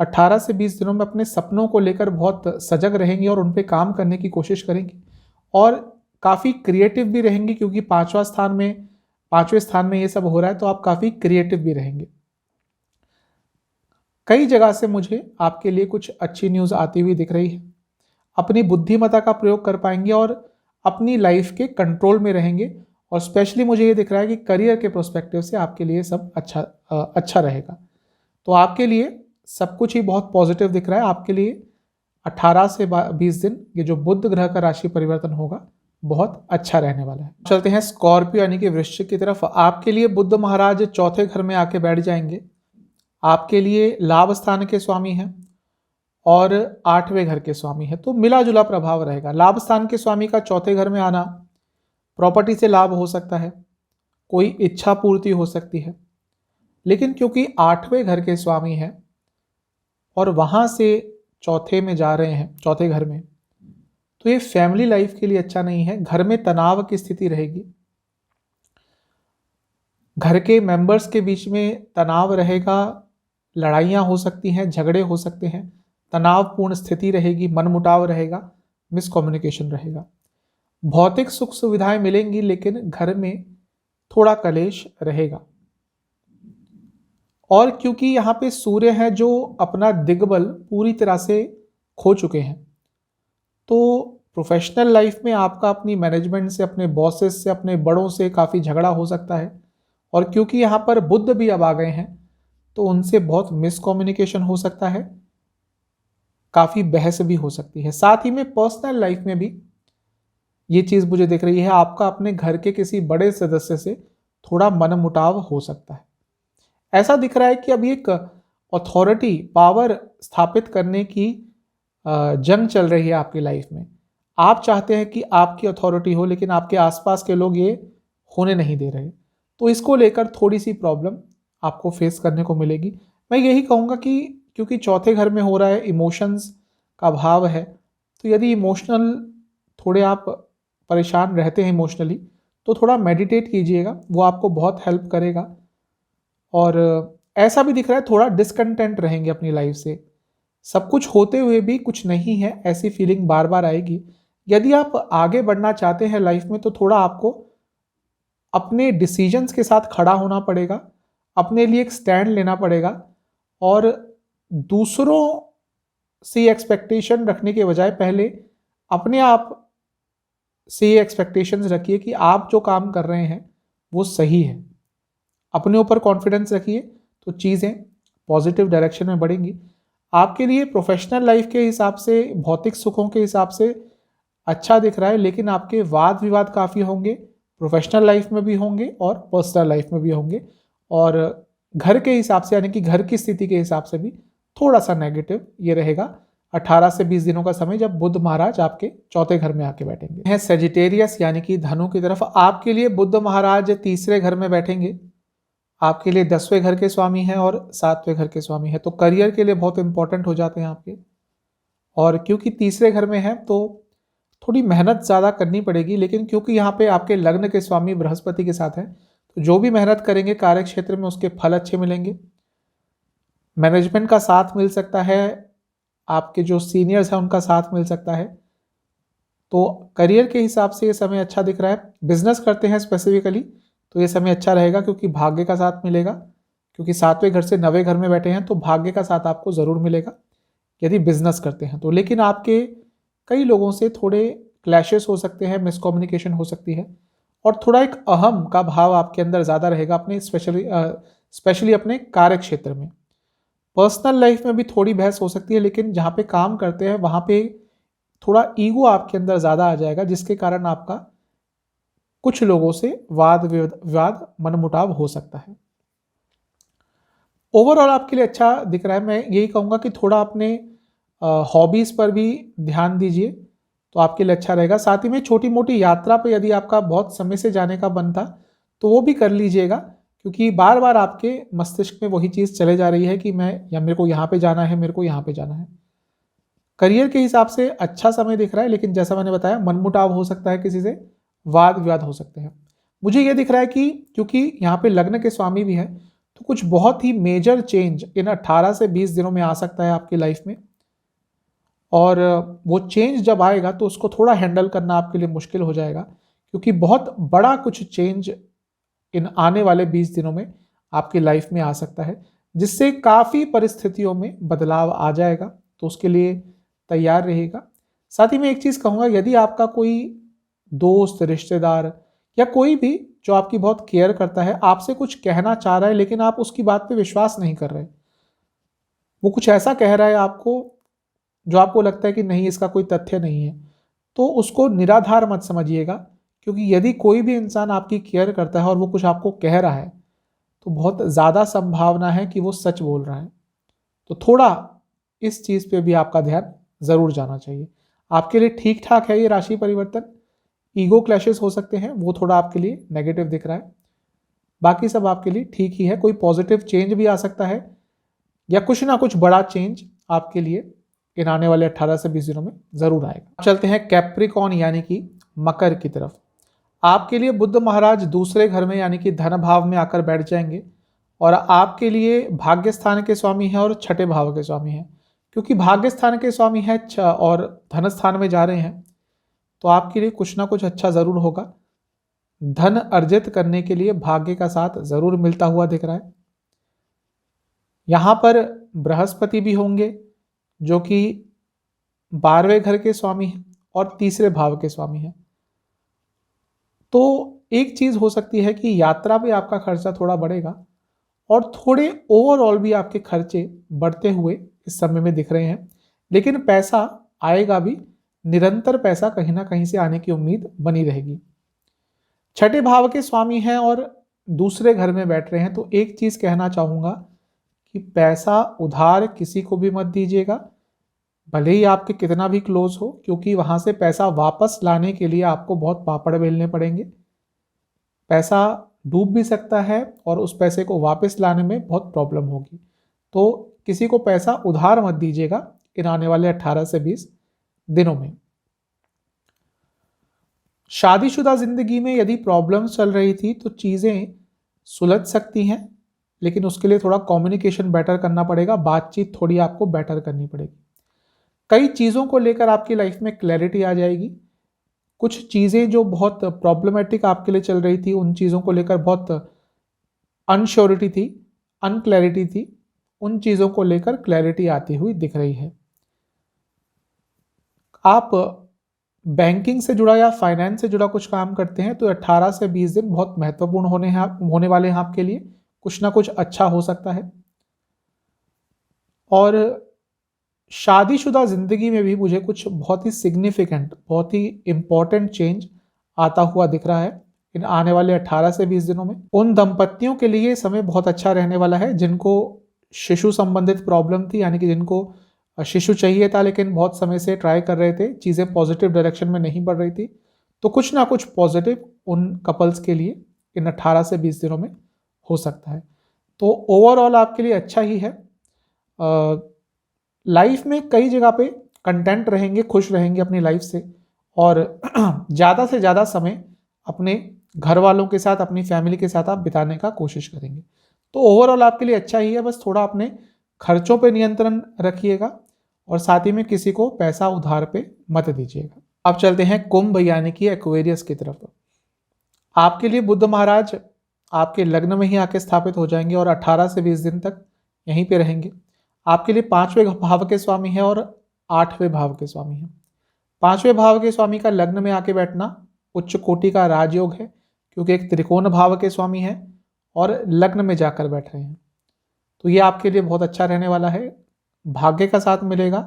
18 से 20 दिनों में अपने सपनों को लेकर बहुत सजग रहेंगे और उन पे काम करने की कोशिश करेंगे, और काफ़ी क्रिएटिव भी रहेंगे, क्योंकि 5वें स्थान में ये सब हो रहा है, तो आप काफ़ी क्रिएटिव भी रहेंगे। कई जगह से मुझे आपके लिए कुछ अच्छी न्यूज़ आती हुई दिख रही है। अपनी बुद्धिमत्ता का प्रयोग कर पाएंगे और अपनी लाइफ के कंट्रोल में रहेंगे, और स्पेशली मुझे ये दिख रहा है कि करियर के प्रोस्पेक्टिव से आपके लिए सब अच्छा रहेगा। तो आपके लिए सब कुछ ही बहुत पॉजिटिव दिख रहा है। आपके लिए 18 से 20 दिन ये जो बुध ग्रह का राशि परिवर्तन होगा बहुत अच्छा रहने वाला है। चलते हैं स्कॉर्पियो यानी कि वृश्चिक की तरफ। आपके लिए बुध महाराज 4थे घर में आके बैठ जाएंगे। आपके लिए लाभ स्थान के स्वामी हैं और 8वें घर के स्वामी है, तो मिला जुला प्रभाव रहेगा। लाभ स्थान के स्वामी का 4थे घर में आना, प्रॉपर्टी से लाभ हो सकता है, कोई इच्छा पूर्ति हो सकती है। लेकिन क्योंकि 8वें घर के स्वामी हैं और वहां से चौथे में जा रहे हैं, चौथे घर में, तो ये फैमिली लाइफ के लिए अच्छा नहीं है। घर में तनाव की स्थिति रहेगी, घर के मेंबर्स के बीच में तनाव रहेगा, लड़ाइयाँ हो सकती हैं, झगड़े हो सकते हैं, तनावपूर्ण स्थिति रहेगी, मनमुटाव रहेगा, मिसकम्युनिकेशन रहेगा। भौतिक सुख सुविधाएं मिलेंगी, लेकिन घर में थोड़ा कलेश रहेगा। और क्योंकि यहाँ पे सूर्य है जो अपना दिग्बल पूरी तरह से खो चुके हैं, तो प्रोफेशनल लाइफ में आपका अपनी मैनेजमेंट से, अपने बॉसेस से, अपने बड़ों से काफ़ी झगड़ा हो सकता है। और क्योंकि यहाँ पर बुध भी अब आ गए हैं तो उनसे बहुत मिसकम्युनिकेशन हो सकता है, काफ़ी बहस भी हो सकती है। साथ ही में पर्सनल लाइफ में भी ये चीज़ मुझे दिख रही है, आपका अपने घर के किसी बड़े सदस्य से थोड़ा मनमुटाव हो सकता है। ऐसा दिख रहा है कि अभी एक अथॉरिटी, पावर स्थापित करने की जंग चल रही है आपकी लाइफ में। आप चाहते हैं कि आपकी अथॉरिटी हो, लेकिन आपके आसपास के लोग ये होने नहीं दे रहे। तो इसको लेकर थोड़ी सी प्रॉब्लम आपको फेस करने को मिलेगी। मैं यही कहूँगा कि क्योंकि चौथे घर में हो रहा है, इमोशंस का भाव है, तो यदि इमोशनल थोड़े आप परेशान रहते हैं इमोशनली, तो थोड़ा मेडिटेट कीजिएगा, वो आपको बहुत हेल्प करेगा। और ऐसा भी दिख रहा है थोड़ा डिसकंटेंट रहेंगे अपनी लाइफ से, सब कुछ होते हुए भी कुछ नहीं है, ऐसी फीलिंग बार बार आएगी। यदि आप आगे बढ़ना चाहते हैं लाइफ में तो थोड़ा आपको अपने डिसीजंस के साथ खड़ा होना पड़ेगा, अपने लिए एक स्टैंड लेना पड़ेगा और दूसरों से एक्सपेक्टेशन रखने के बजाय पहले अपने आप से ये एक्सपेक्टेशंस रखिए कि आप जो काम कर रहे हैं वो सही है। अपने ऊपर कॉन्फिडेंस रखिए तो चीज़ें पॉजिटिव डायरेक्शन में बढ़ेंगी। आपके लिए प्रोफेशनल लाइफ के हिसाब से, भौतिक सुखों के हिसाब से अच्छा दिख रहा है, लेकिन आपके वाद विवाद काफ़ी होंगे, प्रोफेशनल लाइफ में भी होंगे और पर्सनल लाइफ में भी होंगे। और घर के हिसाब से, यानी कि घर की स्थिति के हिसाब से भी थोड़ा सा नेगेटिव ये रहेगा 18 से 20 दिनों का समय, जब बुध महाराज आपके चौथे घर में आके बैठेंगे। है सेजिटेरियस यानी कि धनु की तरफ। आपके लिए बुध महाराज तीसरे घर में बैठेंगे, आपके लिए 10वें घर के स्वामी हैं और 7वें घर के स्वामी हैं, तो करियर के लिए बहुत इंपॉर्टेंट हो जाते हैं आपके। और क्योंकि तीसरे घर में है तो थोड़ी मेहनत ज़्यादा करनी पड़ेगी, लेकिन क्योंकि यहाँ पे आपके लग्न के स्वामी बृहस्पति के साथ हैं, तो जो भी मेहनत करेंगे कार्य क्षेत्र में उसके फल अच्छे मिलेंगे। मैनेजमेंट का साथ मिल सकता है, आपके जो सीनियर्स हैं उनका साथ मिल सकता है। तो करियर के हिसाब से ये समय अच्छा दिख रहा है। बिजनेस करते हैं स्पेसिफिकली तो ये समय अच्छा रहेगा, क्योंकि भाग्य का साथ मिलेगा, क्योंकि 7वें घर से 9वें घर में बैठे हैं तो भाग्य का साथ आपको ज़रूर मिलेगा यदि बिजनेस करते हैं तो। लेकिन आपके कई लोगों से थोड़े क्लैशेस हो सकते हैं, मिसकम्युनिकेशन हो सकती है और थोड़ा एक अहम का भाव आपके अंदर ज़्यादा रहेगा, अपने स्पेशली अपने कार्य क्षेत्र में। पर्सनल लाइफ में भी थोड़ी बहस हो सकती है, लेकिन जहाँ पे काम करते हैं वहाँ पे थोड़ा ईगो आपके अंदर ज़्यादा आ जाएगा, जिसके कारण आपका कुछ लोगों से वाद विवाद मनमुटाव हो सकता है। ओवरऑल आपके लिए अच्छा दिख रहा है। मैं यही कहूँगा कि थोड़ा अपने हॉबीज़ पर भी ध्यान दीजिए तो आपके लिए अच्छा रहेगा। साथ ही में छोटी मोटी यात्रा पे यदि आपका बहुत समय से जाने का मन था तो वो भी कर लीजिएगा, क्योंकि बार बार आपके मस्तिष्क में वही चीज़ चले जा रही है कि मेरे को यहाँ पे जाना है, मेरे को यहाँ पे जाना है। करियर के हिसाब से अच्छा समय दिख रहा है, लेकिन जैसा मैंने बताया मनमुटाव हो सकता है, किसी से वाद विवाद हो सकते हैं। मुझे ये दिख रहा है कि क्योंकि यहाँ पे लग्न के स्वामी भी हैं तो कुछ बहुत ही मेजर चेंज इन 18 से 20 दिनों में आ सकता है आपकी लाइफ में। और वो चेंज जब आएगा तो उसको थोड़ा हैंडल करना आपके लिए मुश्किल हो जाएगा, क्योंकि बहुत बड़ा कुछ चेंज इन आने वाले 20 दिनों में आपकी लाइफ में आ सकता है, जिससे काफ़ी परिस्थितियों में बदलाव आ जाएगा, तो उसके लिए तैयार रहेगा। साथ ही मैं एक चीज़ कहूँगा, यदि आपका कोई दोस्त, रिश्तेदार या कोई भी जो आपकी बहुत केयर करता है आपसे कुछ कहना चाह रहा है, लेकिन आप उसकी बात पे विश्वास नहीं कर रहे, वो कुछ ऐसा कह रहा है आपको जो आपको लगता है कि नहीं, इसका कोई तथ्य नहीं है, तो उसको निराधार मत समझिएगा। क्योंकि यदि कोई भी इंसान आपकी केयर करता है और वो कुछ आपको कह रहा है तो बहुत ज़्यादा संभावना है कि वो सच बोल रहा है। तो थोड़ा इस चीज़ पे भी आपका ध्यान ज़रूर जाना चाहिए। आपके लिए ठीक ठाक है ये राशि परिवर्तन। ईगो क्लैशेस हो सकते हैं, वो थोड़ा आपके लिए नेगेटिव दिख रहा है, बाकी सब आपके लिए ठीक ही है। कोई पॉजिटिव चेंज भी आ सकता है या कुछ ना कुछ बड़ा चेंज आपके लिए इन आने वाले 18 से 20 दिनों में ज़रूर आएगा। चलते हैं कैप्रिकॉन यानी कि मकर की तरफ। आपके लिए बुध महाराज दूसरे घर में यानी कि धन भाव में आकर बैठ जाएंगे और आपके लिए भाग्य स्थान के स्वामी हैं और छठे भाव के स्वामी हैं। क्योंकि भाग्य स्थान के स्वामी हैं और धन स्थान में जा रहे हैं तो आपके लिए कुछ ना कुछ अच्छा ज़रूर होगा। धन अर्जित करने के लिए भाग्य का साथ ज़रूर मिलता हुआ दिख रहा है। यहाँ पर बृहस्पति भी होंगे जो कि 12वें घर के स्वामी हैं और तीसरे भाव के स्वामी हैं। तो एक चीज हो सकती है कि यात्रा पे आपका खर्चा थोड़ा बढ़ेगा और थोड़े ओवरऑल भी आपके खर्चे बढ़ते हुए इस समय में दिख रहे हैं, लेकिन पैसा आएगा भी, निरंतर पैसा कहीं ना कहीं से आने की उम्मीद बनी रहेगी। छठे भाव के स्वामी हैं और दूसरे घर में बैठ रहे हैं, तो एक चीज कहना चाहूंगा कि पैसा उधार किसी को भी मत दीजिएगा, भले ही आपके कितना भी क्लोज हो, क्योंकि वहां से पैसा वापस लाने के लिए आपको बहुत पापड़ बेलने पड़ेंगे। पैसा डूब भी सकता है और उस पैसे को वापस लाने में बहुत प्रॉब्लम होगी। तो किसी को पैसा उधार मत दीजिएगा इन आने वाले 18 से 20 दिनों में। शादीशुदा जिंदगी में यदि प्रॉब्लम्स चल रही थी तो चीजें सुलझ सकती हैं, लेकिन उसके लिए थोड़ा कम्युनिकेशन बेटर करना पड़ेगा, बातचीत थोड़ी आपको बेटर करनी पड़ेगी। कई चीजों को लेकर आपकी लाइफ में क्लैरिटी आ जाएगी। कुछ चीजें जो बहुत प्रॉब्लमेटिक आपके लिए चल रही थी, उन चीजों को लेकर बहुत अनश्योरिटी थी, अनक्लैरिटी थी, उन चीजों को लेकर क्लैरिटी आती हुई दिख रही है। आप बैंकिंग से जुड़ा या फाइनेंस से जुड़ा कुछ काम करते हैं तो 18 से 20 दिन बहुत महत्वपूर्ण होने वाले हैं आपके लिए। कुछ ना कुछ अच्छा हो सकता है। और शादीशुदा जिंदगी में भी मुझे कुछ बहुत ही सिग्निफिकेंट, बहुत ही इंपॉर्टेंट चेंज आता हुआ दिख रहा है इन आने वाले 18 से 20 दिनों में। उन दंपतियों के लिए समय बहुत अच्छा रहने वाला है जिनको शिशु संबंधित प्रॉब्लम थी, यानी कि जिनको शिशु चाहिए था लेकिन बहुत समय से ट्राई कर रहे थे, चीज़ें पॉजिटिव डायरेक्शन में नहीं बढ़ रही थी, तो कुछ ना कुछ पॉजिटिव उन कपल्स के लिए इन 18 से 20 दिनों में हो सकता है। तो ओवरऑल आपके लिए अच्छा ही है। लाइफ में कई जगह पे कंटेंट रहेंगे, खुश रहेंगे अपनी लाइफ से, और ज़्यादा से ज़्यादा समय अपने घर वालों के साथ, अपनी फैमिली के साथ आप बिताने का कोशिश करेंगे। तो ओवरऑल आपके लिए अच्छा ही है। बस थोड़ा अपने खर्चों पे नियंत्रण रखिएगा और साथ ही में किसी को पैसा उधार पे मत दीजिएगा। अब चलते हैं कुंभ यानी कि एक्वेरियस की तरफ। आपके लिए बुध महाराज आपके लग्न में ही आके स्थापित हो जाएंगे और 18 से 20 दिन तक यहीं पे रहेंगे। आपके लिए 5वें भाव के स्वामी हैं और 8वें भाव के स्वामी हैं। 5वें भाव के स्वामी का लग्न में आके बैठना उच्च कोटि का राजयोग है, क्योंकि एक त्रिकोण भाव के स्वामी हैं और लग्न में जाकर बैठ रहे हैं। तो ये आपके लिए बहुत अच्छा रहने वाला है। भाग्य का साथ मिलेगा,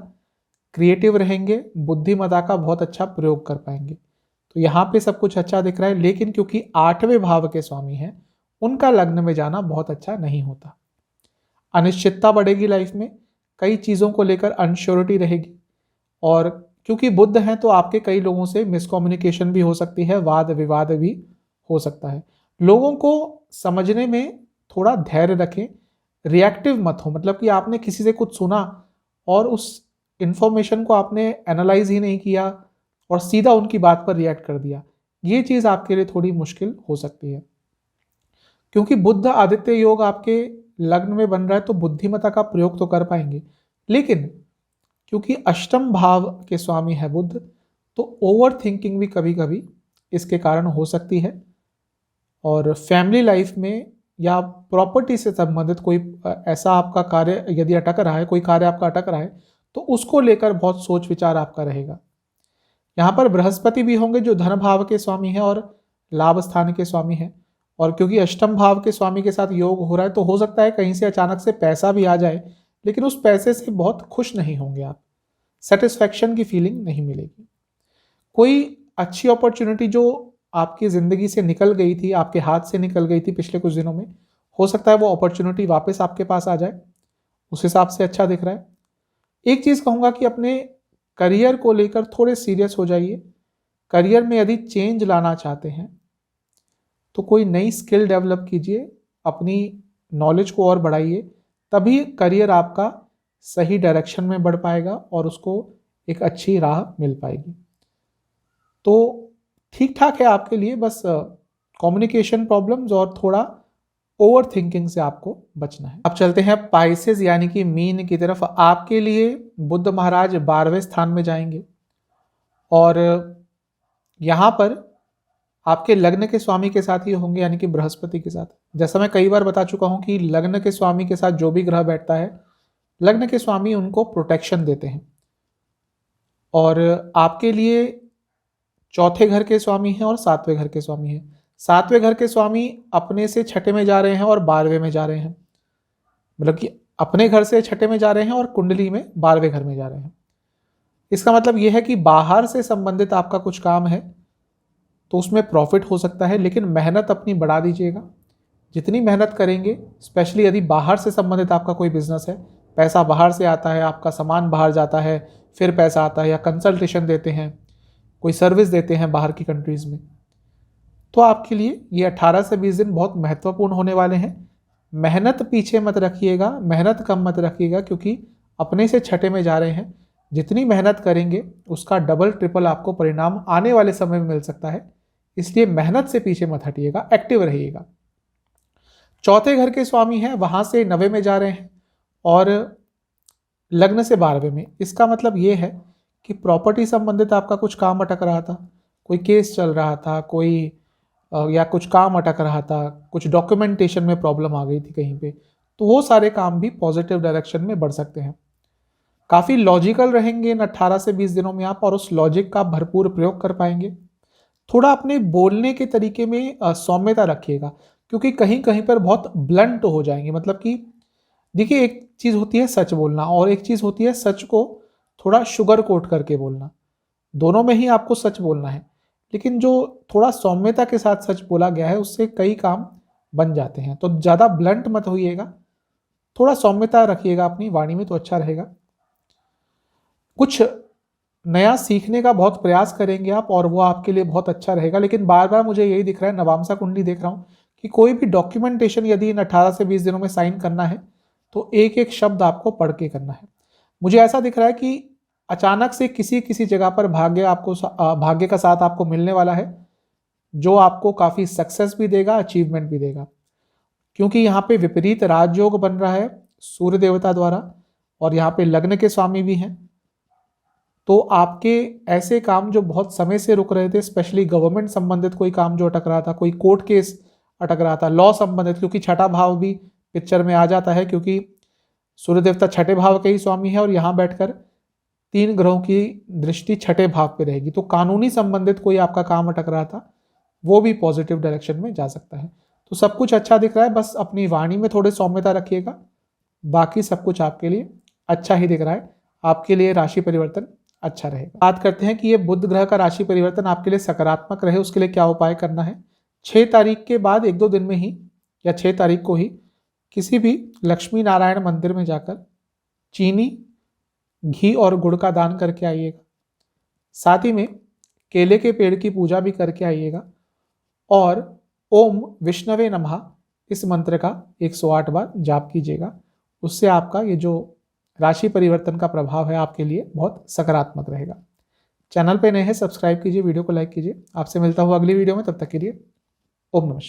क्रिएटिव रहेंगे, बुद्धिमत्ता का बहुत अच्छा प्रयोग कर पाएंगे। तो यहाँ पे सब कुछ अच्छा दिख रहा है, लेकिन क्योंकि 8वें भाव के स्वामी हैं, उनका लग्न में जाना बहुत अच्छा नहीं होता। अनिश्चितता बढ़ेगी लाइफ में, कई चीज़ों को लेकर अनश्योरिटी रहेगी, और क्योंकि बुध हैं तो आपके कई लोगों से मिसकम्युनिकेशन भी हो सकती है, वाद विवाद भी हो सकता है। लोगों को समझने में थोड़ा धैर्य रखें, रिएक्टिव मत हो, मतलब कि आपने किसी से कुछ सुना और उस इंफॉर्मेशन को आपने एनालाइज ही नहीं किया और सीधा उनकी बात पर रिएक्ट कर दिया। ये चीज़ आपके लिए थोड़ी मुश्किल हो सकती है, क्योंकि बुध आदित्य योग आपके लग्न में बन रहा है तो बुद्धिमत्ता का प्रयोग तो कर पाएंगे, लेकिन क्योंकि अष्टम भाव के स्वामी है बुध, तो ओवर थिंकिंग भी कभी कभी इसके कारण हो सकती है। और फैमिली लाइफ में या प्रॉपर्टी से संबंधित कोई ऐसा आपका कार्य यदि अटक रहा है, कोई कार्य आपका अटक रहा है, तो उसको लेकर बहुत सोच विचार आपका रहेगा। यहाँ पर बृहस्पति भी होंगे जो धन भाव के स्वामी हैं और लाभ स्थान के स्वामी हैं, और क्योंकि अष्टम भाव के स्वामी के साथ योग हो रहा है तो हो सकता है कहीं से अचानक से पैसा भी आ जाए, लेकिन उस पैसे से बहुत खुश नहीं होंगे आप, सेटिस्फैक्शन की फीलिंग नहीं मिलेगी। कोई अच्छी अपॉर्चुनिटी जो आपकी ज़िंदगी से निकल गई थी, आपके हाथ से निकल गई थी पिछले कुछ दिनों में, हो सकता है वो अपॉर्चुनिटी वापस आपके पास आ जाए, उस हिसाब से अच्छा दिख रहा है। एक चीज़ कहूँगा कि अपने करियर को लेकर थोड़े सीरियस हो जाइए। करियर में यदि चेंज लाना चाहते हैं तो कोई नई स्किल डेवलप कीजिए, अपनी नॉलेज को और बढ़ाइए, तभी करियर आपका सही डायरेक्शन में बढ़ पाएगा और उसको एक अच्छी राह मिल पाएगी। तो ठीक ठाक है आपके लिए, बस कम्युनिकेशन प्रॉब्लम्स और थोड़ा ओवर थिंकिंग से आपको बचना है। अब चलते हैं पाइसेस यानी कि मीन की तरफ। आपके लिए बुध महाराज 12वें स्थान में जाएंगे और यहाँ पर आपके लग्न के स्वामी के साथ ही होंगे, यानी कि बृहस्पति के साथ। जैसा मैं कई बार बता चुका हूँ कि लग्न के स्वामी के साथ जो भी ग्रह बैठता है, लग्न के स्वामी उनको प्रोटेक्शन देते हैं और आपके लिए चौथे घर के स्वामी हैं और सातवें घर के स्वामी हैं। सातवें घर के स्वामी अपने से छठे में जा रहे हैं और 12वें में जा रहे हैं, मतलब कि अपने घर से छठे में जा रहे हैं और कुंडली में 12वें घर में जा रहे हैं। इसका मतलब यह है कि बाहर से संबंधित आपका कुछ काम है तो उसमें प्रॉफिट हो सकता है, लेकिन मेहनत अपनी बढ़ा दीजिएगा। जितनी मेहनत करेंगे, स्पेशली यदि बाहर से संबंधित आपका कोई बिजनेस है, पैसा बाहर से आता है, आपका सामान बाहर जाता है, फिर पैसा आता है, या कंसल्टेशन देते हैं, कोई सर्विस देते हैं बाहर की कंट्रीज़ में, तो आपके लिए ये 18 से 20 दिन बहुत महत्वपूर्ण होने वाले हैं। मेहनत पीछे मत रखिएगा, मेहनत कम मत रखिएगा, क्योंकि अपने से छठे में जा रहे हैं। जितनी मेहनत करेंगे उसका डबल ट्रिपल आपको परिणाम आने वाले समय में मिल सकता है, इसलिए मेहनत से पीछे मत हटिएगा, एक्टिव रहिएगा। चौथे घर के स्वामी हैं, वहां से 9वें में जा रहे हैं और लग्न से 12वें में। इसका मतलब ये है कि प्रॉपर्टी संबंधित आपका कुछ काम अटक रहा था, कोई केस चल रहा था, कोई या कुछ काम अटक रहा था, कुछ डॉक्यूमेंटेशन में प्रॉब्लम आ गई थी कहीं पे, तो वो सारे काम भी पॉजिटिव डायरेक्शन में बढ़ सकते हैं। काफ़ी लॉजिकल रहेंगे इन 18 से 20 दिनों में आप, और उस लॉजिक का भरपूर प्रयोग कर पाएंगे। थोड़ा अपने बोलने के तरीके में सौम्यता रखिएगा, क्योंकि कहीं कहीं पर बहुत ब्लंट हो जाएंगे। मतलब कि देखिए, एक चीज़ होती है सच बोलना और एक चीज़ होती है सच को थोड़ा शुगर कोट करके बोलना। दोनों में ही आपको सच बोलना है, लेकिन जो थोड़ा सौम्यता के साथ सच बोला गया है उससे कई काम बन जाते हैं। तो ज़्यादा ब्लंट मत होइएगा, थोड़ा सौम्यता रखिएगा अपनी वाणी में तो अच्छा रहेगा। कुछ नया सीखने का बहुत प्रयास करेंगे आप और वो आपके लिए बहुत अच्छा रहेगा। लेकिन बार बार मुझे यही दिख रहा है, नवामसा कुंडली देख रहा हूँ कि कोई भी डॉक्यूमेंटेशन यदि इन 18 से 20 दिनों में साइन करना है तो एक एक शब्द आपको पढ़ के करना है। मुझे ऐसा दिख रहा है कि अचानक से किसी किसी जगह पर भाग्य का साथ आपको मिलने वाला है, जो आपको काफ़ी सक्सेस भी देगा, अचीवमेंट भी देगा, क्योंकि यहाँ पे विपरीत राजयोग बन रहा है सूर्य देवता द्वारा और यहाँ पे लग्न के स्वामी भी हैं। तो आपके ऐसे काम जो बहुत समय से रुक रहे थे, स्पेशली गवर्नमेंट संबंधित कोई काम जो अटक रहा था, कोई कोर्ट केस अटक रहा था, लॉ संबंधित, क्योंकि छठा भाव भी पिक्चर में आ जाता है, क्योंकि सूर्य देवता छठे भाव के ही स्वामी है और यहाँ बैठकर 3 ग्रहों की दृष्टि छठे भाव पे रहेगी। तो कानूनी संबंधित कोई आपका काम अटक रहा था, वो भी पॉजिटिव डायरेक्शन में जा सकता है। तो सब कुछ अच्छा दिख रहा है, बस अपनी वाणी में थोड़ी सौम्यता रखिएगा, बाकी सब कुछ आपके लिए अच्छा ही दिख रहा है। आपके लिए राशि परिवर्तन अच्छा रहेगा। बात करते हैं कि ये बुध ग्रह का राशि परिवर्तन आपके लिए सकारात्मक रहे, उसके लिए क्या उपाय करना है। 6 तारीख के बाद 1-2 दिन में ही या 6 तारीख को ही किसी भी लक्ष्मी नारायण मंदिर में जाकर चीनी, घी और गुड़ का दान करके आइएगा। साथ ही में केले के पेड़ की पूजा भी करके आइएगा और ओम विष्णवे नमः इस मंत्र का 108 बार जाप कीजिएगा। उससे आपका ये जो राशि परिवर्तन का प्रभाव है आपके लिए बहुत सकारात्मक रहेगा। चैनल पे नए हैं, सब्सक्राइब कीजिए, वीडियो को लाइक कीजिए। आपसे मिलता हूँ अगली वीडियो में, तब तक के लिए ओम नमः शिवाय।